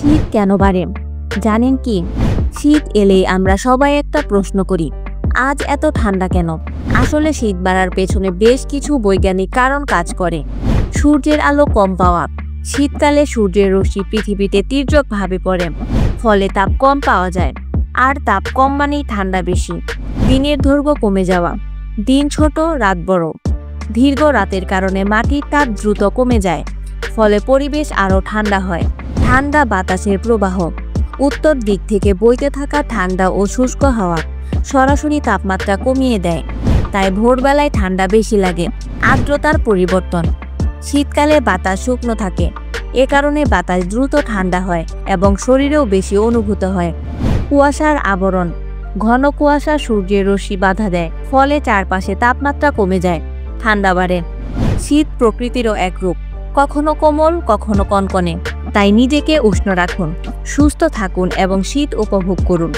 শীত কেন বাড়ে জানেন কি? শীত এলেই আমরা সবাই একটা প্রশ্ন করি, আজ এত ঠান্ডা কেন? আসলে শীত বাড়ার পেছনে বেশ কিছু বৈজ্ঞানিক কারণ কাজ করে। সূর্যের আলো কম পাওয়া। শীতকালে সূর্যের রশ্মি পৃথিবীতে তীর্যকভাবে পড়ে, ফলে তাপ কম পাওয়া যায়। আর তাপ কম মানেই ঠান্ডা বেশি। দিনের দৈর্ঘ্য কমে যাওয়া। দিন ছোট, রাত বড়। দীর্ঘ রাতের কারণে মাটির তাপ দ্রুত কমে যায়, ফলে পরিবেশ আরও ঠান্ডা হয়। ঠান্ডা বাতাসের প্রবাহ। উত্তর দিক থেকে বইতে থাকা ঠান্ডা ও শুষ্ক হাওয়া সরাসরি তাপমাত্রা কমিয়ে দেয়, তাই ভোরবেলায় ঠান্ডা বেশি লাগে। আর্দ্রতার পরিবর্তন। শীতকালে বাতাস শুকনো থাকে, এ কারণে বাতাস দ্রুত ঠান্ডা হয় এবং শরীরেও বেশি অনুভূত হয়। কুয়াশার আবরণ। ঘন কুয়াশা সূর্যের রশ্মি বাধা দেয়, ফলে চারপাশে তাপমাত্রা কমে যায়, ঠান্ডা বাড়ে। শীত প্রকৃতিরও এক রূপ, কখনো কোমল, কখনো কনকনে। তাই নিজেকে উষ্ণ রাখুন, সুস্থ থাকুন এবং শীত উপভোগ করুন।